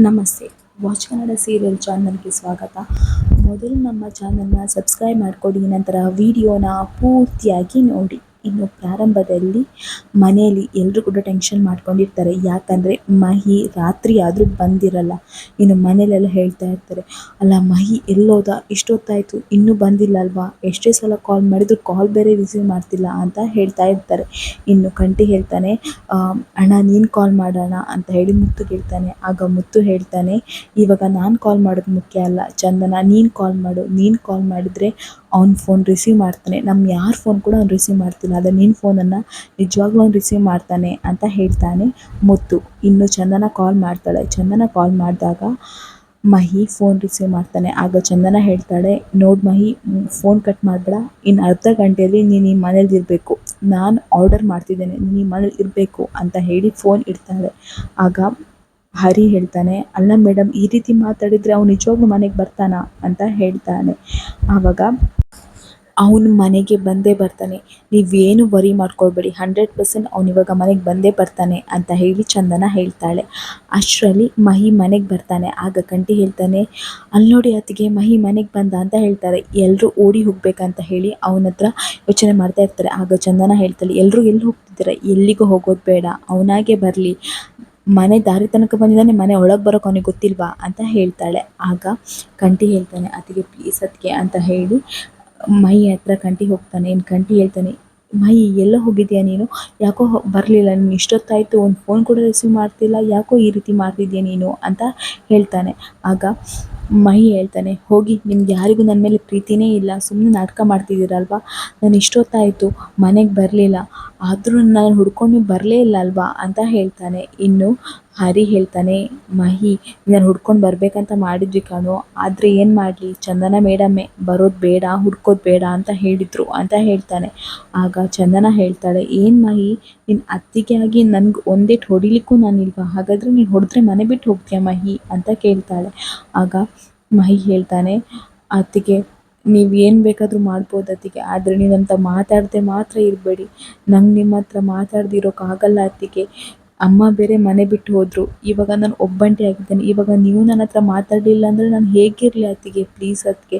ನಮಸ್ತೆ. Watch Kannada serial ಚಾನಲ್ಗೆ ಸ್ವಾಗತ. ಮೊದಲು ನಮ್ಮ ಚಾನಲ್ನ ಸಬ್ಸ್ಕ್ರೈಬ್ ಮಾಡಿಕೊಡಿ, ನಂತರ ವಿಡಿಯೋನ ಪೂರ್ತಿಯಾಗಿ ನೋಡಿ. ಇನ್ನು ಪ್ರಾರಂಭದಲ್ಲಿ ಮನೆಯಲ್ಲಿ ಎಲ್ಲರೂ ಕೂಡ ಟೆನ್ಷನ್ ಮಾಡ್ಕೊಂಡಿರ್ತಾರೆ. ಯಾಕಂದರೆ ಮಹಿ ರಾತ್ರಿ ಆದರೂ ಬಂದಿರಲ್ಲ. ಇನ್ನು ಮನೇಲೆಲ್ಲ ಹೇಳ್ತಾ ಇರ್ತಾರೆ, ಅಲ್ಲ ಮಹಿ ಎಲ್ಲೋದ, ಇಷ್ಟೊತ್ತಾಯಿತು ಇನ್ನೂ ಬಂದಿಲ್ಲ ಅಲ್ವಾ, ಎಷ್ಟೇ ಸಲ ಕಾಲ್ ಮಾಡಿದ್ರು ಕಾಲ್ ಬೇರೆ ರಿಸೀವ್ ಮಾಡ್ತಿಲ್ಲ ಅಂತ ಹೇಳ್ತಾ ಇರ್ತಾರೆ. ಇನ್ನು ಕಂಠಿ ಹೇಳ್ತಾನೆ, ಅಣ್ಣ ನೀನು ಕಾಲ್ ಮಾಡೋಣ ಅಂತ ಹೇಳಿ ಮುತ್ತು ಹೇಳ್ತಾನೆ. ಆಗ ಮುತ್ತು ಹೇಳ್ತಾನೆ, ಇವಾಗ ನಾನು ಕಾಲ್ ಮಾಡೋದು ಮುಖ್ಯ ಅಲ್ಲ ಚಂದನ, ನೀನು ಕಾಲ್ ಮಾಡು. ನೀನು ಕಾಲ್ ಮಾಡಿದರೆ ಅವ್ನ ಫೋನ್ ರಿಸೀವ್ ಮಾಡ್ತಾನೆ. ನಮ್ಮ ಯಾರ ಫೋನ್ ಕೂಡ ಅವ್ನು ರಿಸೀವ್ ಮಾಡ್ತಿಲ್ಲ, ಆದರೆ ನಿನ್ನ ಫೋನನ್ನು ನಿಜವಾಗ್ಲೂ ಅವ್ನು ರಿಸೀವ್ ಮಾಡ್ತಾನೆ ಅಂತ ಹೇಳ್ತಾನೆ ಮುತ್ತು. ಇನ್ನು ಚಂದನ ಕಾಲ್ ಮಾಡ್ತಾಳೆ. ಚಂದನ ಕಾಲ್ ಮಾಡಿದಾಗ ಮಹಿ ಫೋನ್ ರಿಸೀವ್ ಮಾಡ್ತಾನೆ. ಆಗ ಚಂದನ ಹೇಳ್ತಾಳೆ, ನೋಡು ಮಹಿ, ಫೋನ್ ಕಟ್ ಮಾಡಬೇಡ, ಇನ್ನು ಅರ್ಧ ಗಂಟೆಯಲ್ಲಿ ನೀನು ಈ ಮನೇಲಿ ಇರಬೇಕು, ನಾನು ಆರ್ಡರ್ ಮಾಡ್ತಿದ್ದೇನೆ, ನೀನು ಈ ಮನೇಲಿ ಇರಬೇಕು ಅಂತ ಹೇಳಿ ಫೋನ್ ಇಡ್ತಾಳೆ. ಆಗ ಹರಿ ಹೇಳ್ತಾನೆ, ಅಲ್ಲ ಮೇಡಮ್, ಈ ರೀತಿ ಮಾತಾಡಿದರೆ ಅವ್ನು ನಿಜವಾಗ್ಲೂ ಮನೆಗೆ ಬರ್ತಾನಾ ಅಂತ ಹೇಳ್ತಾನೆ. ಆವಾಗ ಅವನು ಮನೆಗೆ ಬಂದೇ ಬರ್ತಾನೆ, ನೀವೇನು ವರಿ ಮಾಡ್ಕೊಳ್ಬೇಡಿ, 100% ಅವನು ಇವಾಗ ಮನೆಗೆ ಬಂದೇ ಬರ್ತಾನೆ ಅಂತ ಹೇಳಿ ಚಂದನ ಹೇಳ್ತಾಳೆ. ಅಷ್ಟರಲ್ಲಿ ಮಹಿ ಮನೆಗೆ ಬರ್ತಾನೆ. ಆಗ ಕಂಠಿ ಹೇಳ್ತಾನೆ, ಅಲ್ಲಿ ನೋಡಿ ಅತ್ತಿಗೆ ಮಹಿ ಮನೆಗೆ ಬಂದ ಅಂತ ಹೇಳ್ತಾರೆ. ಎಲ್ಲರೂ ಓಡಿ ಹೋಗ್ಬೇಕಂತ ಹೇಳಿ ಅವನ ಹತ್ರ ಯೋಚನೆ ಮಾಡ್ತಾ ಇರ್ತಾರೆ. ಆಗ ಚಂದನ ಹೇಳ್ತಾಳೆ, ಎಲ್ಲರೂ ಎಲ್ಲಿ ಹೋಗ್ತಿದ್ದಾರೆ, ಎಲ್ಲಿಗೂ ಹೋಗೋದು ಬೇಡ, ಅವನಾಗೆ ಬರಲಿ, ಮನೆ ದಾರಿ ತನಕ ಬಂದಿದ್ದಾನೆ, ಮನೆ ಒಳಗೆ ಬರೋಕೆ ಅವನಿಗೆ ಗೊತ್ತಿಲ್ವಾ ಅಂತ ಹೇಳ್ತಾಳೆ. ಆಗ ಕಂಠಿ ಹೇಳ್ತಾನೆ, ಅತ್ತಿಗೆ ಪ್ಲೀಸ್ ಅತ್ತಿಗೆ ಅಂತ ಹೇಳಿ ಮಹಿ ಹತ್ರ ಕಂಠಿ ಹೋಗ್ತಾನೆ. ಇನ್ನು ಕಂಠಿ ಹೇಳ್ತಾನೆ, ಮಹಿ ಎಲ್ಲ ಹೋಗಿದ್ಯಾ ನೀನು, ಯಾಕೋ ಬರಲಿಲ್ಲ, ನೀನು ಇಷ್ಟೊತ್ತಾಯಿತು ಒಂದು ಫೋನ್ ಕೂಡ ರಿಸೀವ್ ಮಾಡ್ತಿಲ್ಲ, ಯಾಕೋ ಈ ರೀತಿ ಮಾಡ್ತಿದ್ಯಾ ನೀನು ಅಂತ ಹೇಳ್ತಾನೆ. ಆಗ ಮಹಿ ಹೇಳ್ತಾನೆ, ಹೋಗಿ, ನಿಮ್ಗೆ ಯಾರಿಗೂ ನನ್ನ ಮೇಲೆ ಪ್ರೀತಿನೇ ಇಲ್ಲ, ಸುಮ್ಮನೆ ನಾಟಕ ಮಾಡ್ತಿದ್ದೀರಲ್ವ, ನಾನು ಇಷ್ಟೊತ್ತಾಯಿತು ಮನೆಗೆ ಬರಲಿಲ್ಲ, ಆದರೂ ನಾನು ಹುಡ್ಕೊಂಡು ನೀವು ಬರಲೇ ಇಲ್ಲ ಅಲ್ವಾ ಅಂತ ಹೇಳ್ತಾನೆ. ಇನ್ನು ಹರಿ ಹೇಳ್ತಾನೆ, ಮಹಿ ನಾನು ಹುಡ್ಕೊಂಡು ಬರಬೇಕಂತ ಮಾಡಿದ್ವಿ ಕಣೋ, ಆದರೆ ಏನು ಮಾಡಲಿ, ಚಂದನ ಮೇಡಮ್ಮೇ ಬರೋದು ಬೇಡ, ಹುಡ್ಕೋದು ಬೇಡ ಅಂತ ಹೇಳಿದರು ಅಂತ ಹೇಳ್ತಾನೆ. ಆಗ ಚಂದನ ಹೇಳ್ತಾಳೆ, ಏನು ಮಹಿ, ನಿನ್ನ ಅತ್ತಿಗೆ ಆಗಿ ನನಗೆ ಒಂದೇಟು ಹೊಡಿಲಿಕ್ಕೂ ನಾನಿಲ್ವಾ, ಹಾಗಾದರೆ ನೀನು ಹೊಡೆದ್ರೆ ಮನೆ ಬಿಟ್ಟು ಹೋಗ್ತೀಯಾ ಮಹಿ ಅಂತ ಕೇಳ್ತಾಳೆ. ಆಗ ಮಹಿ ಹೇಳ್ತಾನೆ, ಅತ್ತಿಗೆ ನೀವು ಏನು ಬೇಕಾದರೂ ಮಾಡ್ಬೋದು ಅತ್ತಿಗೆ, ಆದರೆ ನೀವಂತ ಮಾತಾಡದೆ ಮಾತ್ರ ಇರಬೇಡಿ, ನಂಗೆ ನಿಮ್ಮ ಹತ್ರ ಮಾತಾಡ್ದಿರೋಕ್ಕಾಗಲ್ಲ ಅತ್ತಿಗೆ, ಅಮ್ಮ ಬೇರೆ ಮನೆ ಬಿಟ್ಟು ಹೋದರು, ಇವಾಗ ನಾನು ಒಬ್ಬಂಟಿ ಆಗಿದ್ದೇನೆ, ಇವಾಗ ನೀವು ನನ್ನ ಹತ್ರ ಮಾತಾಡಲಿಲ್ಲ ಅಂದರೆ ನಾನು ಹೇಗಿರಲಿ ಅತ್ತಿಗೆ, ಪ್ಲೀಸ್ ಅತ್ತಿಗೆ,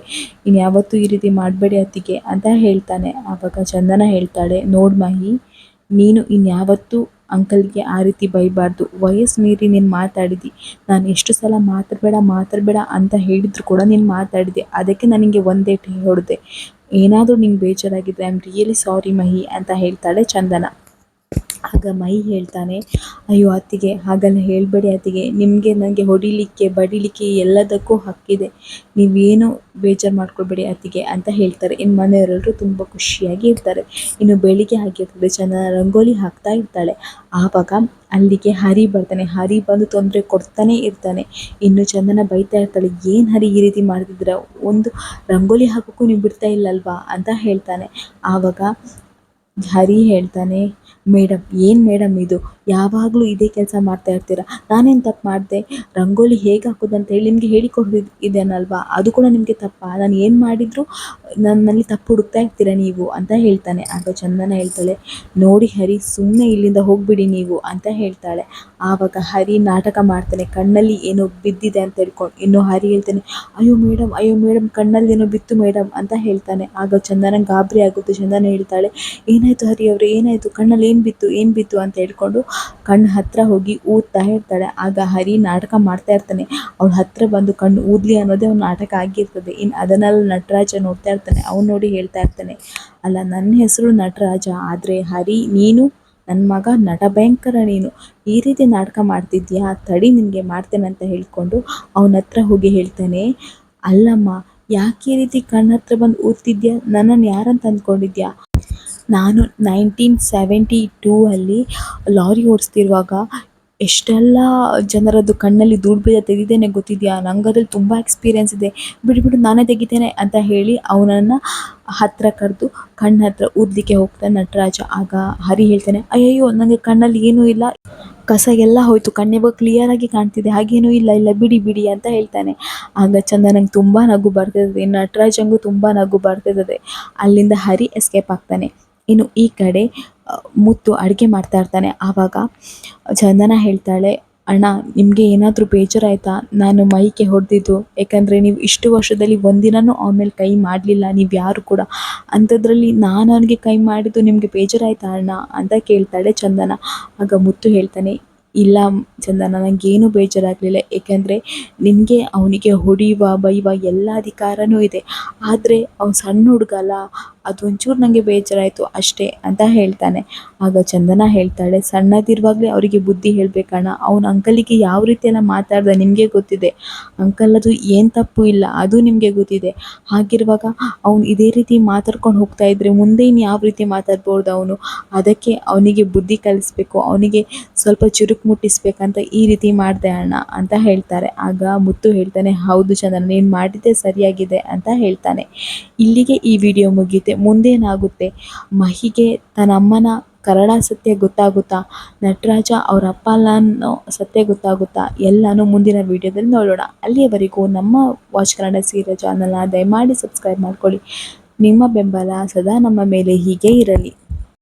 ಇನ್ಯಾವತ್ತೂ ಈ ರೀತಿ ಮಾಡಬೇಡಿ ಅತ್ತಿಗೆ ಅಂತ ಹೇಳ್ತಾನೆ. ಆವಾಗ ಚಂದನ ಹೇಳ್ತಾಳೆ, ನೋಡು ಮಹಿ, ನೀನು ಇನ್ಯಾವತ್ತೂ ಅಂಕಲ್ಗೆ ಆ ರೀತಿ ಬೈಬಾರ್ದು, ವಯಸ್ಸು ಮೀರಿ ನೀನು ಮಾತಾಡಿದಿ, ನಾನು ಎಷ್ಟು ಸಲ ಮಾತಾಡಬೇಡ ಅಂತ ಹೇಳಿದ್ರು ಕೂಡ ನೀನು ಮಾತಾಡಿದೆ, ಅದಕ್ಕೆ ನನಗೆ ಒಂದೇಟು ಹೊಡೆದೆ, ಏನಾದರೂ ನಿಂಗೆ ಬೇಜಾರಾಗಿದ್ದರೆ ಐ ಆಮ್ ರಿಯಲಿ ಸಾರಿ ಮಹಿ ಅಂತ ಹೇಳ್ತಾಳೆ ಚಂದನ. ಆಗ ಮಹಿ ಹೇಳ್ತಾನೆ, ಅಯ್ಯೋ ಅತ್ತಿಗೆ ಹಾಗೆಲ್ಲ ಹೇಳಬೇಡಿ ಅತ್ತಿಗೆ, ನಿಮಗೆ ನನಗೆ ಹೊಡಿಲಿಕ್ಕೆ ಬಡಿಲಿಕ್ಕೆ ಎಲ್ಲದಕ್ಕೂ ಹಕ್ಕಿದೆ, ನೀವೇನು ಬೇಜಾರು ಮಾಡ್ಕೊಳ್ಬೇಡಿ ಅತ್ತಿಗೆ ಅಂತ ಹೇಳ್ತಾರೆ. ಇನ್ನು ಮನೆಯವರೆಲ್ಲರೂ ತುಂಬ ಖುಷಿಯಾಗಿ ಇರ್ತಾರೆ. ಇನ್ನು ಬೆಳಿಗ್ಗೆ ಆಗಿರ್ತದೆ, ಚಂದನ ರಂಗೋಲಿ ಹಾಕ್ತಾ ಇರ್ತಾಳೆ. ಆವಾಗ ಅಲ್ಲಿಗೆ ಹರಿ ಬರ್ತಾನೆ. ಹರಿ ಬಂದು ತೊಂದರೆ ಕೊಡ್ತಾನೆ ಇರ್ತಾನೆ. ಇನ್ನು ಚಂದನ ಬೈತಾ ಇರ್ತಾಳೆ, ಏನು ಹರಿ ಈ ರೀತಿ ಮಾಡ್ತಿದ್ದೀರ, ಒಂದು ರಂಗೋಲಿ ಹಾಕೋಕ್ಕೂ ನೀವು ಬಿಡ್ತಾ ಇಲ್ಲಲ್ವಾ ಅಂತ ಹೇಳ್ತಾನೆ. ಆವಾಗ ಹರಿ ಹೇಳ್ತಾನೆ, ಮೇಡಮ್ ಏನು ಮೇಡಮ್ ಇದು, ಯಾವಾಗಲೂ ಇದೇ ಕೆಲಸ ಮಾಡ್ತಾ ಇರ್ತೀರ, ನಾನೇನು ತಪ್ಪು ಮಾಡಿದೆ, ರಂಗೋಲಿ ಹೇಗೆ ಹಾಕೋದಂತ ಹೇಳಿ ನಿಮಗೆ ಹೇಳಿಕೊಟ್ಟಿದ್ದೇನಲ್ವಾ, ಅದು ಕೂಡ ನಿಮಗೆ ತಪ್ಪಾ, ನಾನು ಏನು ಮಾಡಿದರೂ ನನ್ನಲ್ಲಿ ತಪ್ಪು ಹುಡುಕ್ತಾ ಇರ್ತೀರ ನೀವು ಅಂತ ಹೇಳ್ತಾನೆ. ಆಗ ಚಂದನ ಹೇಳ್ತಾಳೆ, ನೋಡಿ ಹರಿ, ಸುಮ್ಮನೆ ಇಲ್ಲಿಂದ ಹೋಗಿಬಿಡಿ ನೀವು ಅಂತ ಹೇಳ್ತಾಳೆ. ಆವಾಗ ಹರಿ ನಾಟಕ ಮಾಡ್ತಾನೆ, ಕಣ್ಣಲ್ಲಿ ಏನೋ ಬಿದ್ದಿದೆ ಅಂತ ಹೇಳ್ಕೊಂಡು. ಇನ್ನು ಹರಿ ಹೇಳ್ತಾನೆ, ಅಯ್ಯೋ ಮೇಡಮ್ ಕಣ್ಣಲ್ಲಿ ಏನೋ ಬಿತ್ತು ಮೇಡಮ್ ಅಂತ ಹೇಳ್ತಾನೆ. ಆಗ ಚಂದನ ಗಾಬರಿ ಆಗುತ್ತೆ. ಚಂದನ ಹೇಳ್ತಾಳೆ, ಏನಾಯಿತು ಹರಿ ಅವರೇ, ಏನಾಯಿತು, ಕಣ್ಣಲ್ಲಿ ಏನು ಬಿತ್ತು ಅಂತ ಹೇಳ್ಕೊಂಡು ಕಣ್ಣು ಹತ್ತಿರ ಹೋಗಿ ಊದ್ತಾ ಇರ್ತಾಳೆ. ಆಗ ಹರಿ ನಾಟಕ ಮಾಡ್ತಾ ಇರ್ತಾನೆ, ಅವಳ ಹತ್ತಿರ ಬಂದು ಕಣ್ಣು ಊದಲಿ ಅನ್ನೋದೇ ಅವ್ನ ನಾಟಕ ಆಗಿರ್ತದೆ. ಇನ್ನು ಅದನ್ನೆಲ್ಲ ನಟರಾಜ ನೋಡ್ತಾ ಇರ್ತಾನೆ. ಅವ್ನು ನೋಡಿ ಹೇಳ್ತಾ ಇರ್ತಾನೆ, ಅಲ್ಲ ನನ್ನ ಹೆಸರು ನಟರಾಜ, ಆದರೆ ಹರಿ ನೀನು ನನ್ನ ಮಗ ನಟ ಭಯಂಕರ, ನೀನು ಈ ರೀತಿ ನಾಟಕ ಮಾಡ್ತಿದ್ಯಾ, ತಡಿ ನಿನಗೆ ಮಾಡ್ತೇನೆ ಅಂತ ಹೇಳ್ಕೊಂಡು ಅವನ ಹತ್ರ ಹೋಗಿ ಹೇಳ್ತಾನೆ, ಅಲ್ಲಮ್ಮ ಯಾಕೆ ಈ ರೀತಿ ಕಣ್ಣ ಹತ್ರ ಬಂದು ಊದ್ತಿದ್ಯಾ, ನನ್ನನ್ನು ಯಾರಂತ ಅಂದ್ಕೊಂಡಿದ್ಯಾ, ನಾನು 1972 ಲಾರಿ ಓಡಿಸ್ತಿರುವಾಗ ಎಷ್ಟೆಲ್ಲ ಜನರದ್ದು ಕಣ್ಣಲ್ಲಿ ಧೂಳು ಬೀಜ ತೆಗೆದೇನೆ ಗೊತ್ತಿದೆಯಾ, ನಂಗೆ ಅದ್ರಲ್ಲಿ ತುಂಬ ಎಕ್ಸ್ಪೀರಿಯೆನ್ಸ್ ಇದೆ, ಬಿಡು ನಾನೇ ತೆಗಿತೇನೆ ಅಂತ ಹೇಳಿ ಅವನನ್ನು ಹತ್ತಿರ ಕರೆದು ಕಣ್ಣ ಹತ್ರ ಊದಲಿಕ್ಕೆ ಹೋಗ್ತಾನೆ ನಟರಾಜ. ಆಗ ಹರಿ ಹೇಳ್ತಾನೆ, ಅಯ್ಯಯ್ಯೋ ನನಗೆ ಕಣ್ಣಲ್ಲಿ ಏನೂ ಇಲ್ಲ, ಕಸ ಎಲ್ಲ ಹೋಯಿತು, ಕಣ್ಣಿಗೆ ಕ್ಲಿಯರಾಗಿ ಕಾಣ್ತಿದೆ, ಹಾಗೇನೂ ಇಲ್ಲ ಬಿಡಿ ಅಂತ ಹೇಳ್ತಾನೆ. ಆಗ ಚಂದನಂಗೆ ತುಂಬ ನಗು ಬರ್ತಿರ್ತದೆ, ನಟರಾಜಂಗೂ ತುಂಬ ನಗು ಬರ್ತಿರ್ತದೆ. ಅಲ್ಲಿಂದ ಹರಿ ಎಸ್ಕೇಪ್ ಆಗ್ತಾನೆ. ಇನ್ನು ಈ ಕಡೆ ಮುತ್ತು ಅಡುಗೆ ಮಾಡ್ತಾ ಇರ್ತಾನೆ. ಆವಾಗ ಚಂದನ ಹೇಳ್ತಾಳೆ, ಅಣ್ಣ ನಿಮಗೆ ಏನಾದರೂ ಬೇಜಾರಾಯಿತಾ ನಾನು ಮೈಗೆ ಹೊಡೆದಿದ್ದು? ಯಾಕಂದರೆ ನೀವು ಇಷ್ಟು ವರ್ಷದಲ್ಲಿ ಒಂದಿನನೂ ಅವನ ಮೇಲೆ ಕೈ ಮಾಡಲಿಲ್ಲ ನೀವು ಯಾರು ಕೂಡ, ಅಂಥದ್ರಲ್ಲಿ ನಾನು ಅವನಿಗೆ ಕೈ ಮಾಡಿದ್ದು ನಿಮಗೆ ಬೇಜಾರಾಯಿತಾ ಅಣ್ಣ ಅಂತ ಕೇಳ್ತಾಳೆ ಚಂದನ. ಆಗ ಮುತ್ತು ಹೇಳ್ತಾನೆ, ಇಲ್ಲ ಚಂದನ, ನನಗೇನು ಬೇಜಾರಾಗಲಿಲ್ಲ. ಏಕೆಂದರೆ ನಿನಗೆ ಅವನಿಗೆ ಹೊಡೆಯುವ ಬೈಯುವ ಎಲ್ಲ ಅಧಿಕಾರವೂ ಇದೆ. ಆದರೆ ಅವ್ನು ಸಣ್ಣ ಹುಡುಗ ಅಲ್ಲ, ಅದೊಂಚೂರು ನನಗೆ ಬೇಜಾರಾಯಿತು ಅಷ್ಟೇ ಅಂತ ಹೇಳ್ತಾನೆ. ಆಗ ಚಂದನ ಹೇಳ್ತಾಳೆ, ಸಣ್ಣದಿರುವಾಗಲೇ ಅವರಿಗೆ ಬುದ್ಧಿ ಹೇಳಬೇಕಣ್ಣ. ಅವನ ಅಂಕಲಿಗೆ ಯಾವ ರೀತಿ ಎಲ್ಲ ಮಾತಾಡ್ದ ನಿಮಗೆ ಗೊತ್ತಿದೆ. ಅಂಕಲ್ ಅದು ಏನು ತಪ್ಪು ಇಲ್ಲ, ಅದು ನಿಮಗೆ ಗೊತ್ತಿದೆ. ಹಾಗಿರುವಾಗ ಅವನು ಇದೇ ರೀತಿ ಮಾತಾಡ್ಕೊಂಡು ಹೋಗ್ತಾ ಇದ್ದರೆ ಮುಂದೆ ಇನ್ನು ಯಾವ ರೀತಿ ಮಾತಾಡ್ಬೋದು ಅವನು? ಅದಕ್ಕೆ ಅವನಿಗೆ ಬುದ್ಧಿ ಕಲಿಸ್ಬೇಕು, ಅವನಿಗೆ ಸ್ವಲ್ಪ ಚುರುಕು ಮುಟ್ಟಿಸ್ಬೇಕಂತ ಈ ರೀತಿ ಮಾಡಿದೆ ಅಣ್ಣ ಅಂತ ಹೇಳ್ತಾರೆ. ಆಗ ಮುತ್ತು ಹೇಳ್ತಾನೆ, ಹೌದು ಚಂದನ, ನೀನು ಮಾಡಿದ್ದೆ ಸರಿಯಾಗಿದೆ ಅಂತ ಹೇಳ್ತಾನೆ. ಇಲ್ಲಿಗೆ ಈ ವಿಡಿಯೋ ಮುಗಿಯುತ್ತೆ. ಮುಂದೇನಾಗುತ್ತೆ? ಮಹಿಗೆ ತನ್ನ ಅಮ್ಮನ ಕರಾಳ ಸತ್ಯ ಗೊತ್ತಾಗುತ್ತಾ? ನಟರಾಜ ಅವ್ರ ಅಪ್ಪ ಅಲ್ಲ ಅನ್ನೋ ಸತ್ಯ ಗೊತ್ತಾಗುತ್ತಾ? ಎಲ್ಲನೂ ಮುಂದಿನ ವಿಡಿಯೋದಲ್ಲಿ ನೋಡೋಣ. ಅಲ್ಲಿಯವರೆಗೂ ನಮ್ಮ ವಾಚ್ ಕನ್ನಡ ಸೀರಿಯಲ್ ಚಾನಲ್ನ ದಯಮಾಡಿ ಸಬ್ಸ್ಕ್ರೈಬ್ ಮಾಡ್ಕೊಳ್ಳಿ. ನಿಮ್ಮ ಬೆಂಬಲ ಸದಾ ನಮ್ಮ ಮೇಲೆ ಹೀಗೆ ಇರಲಿ.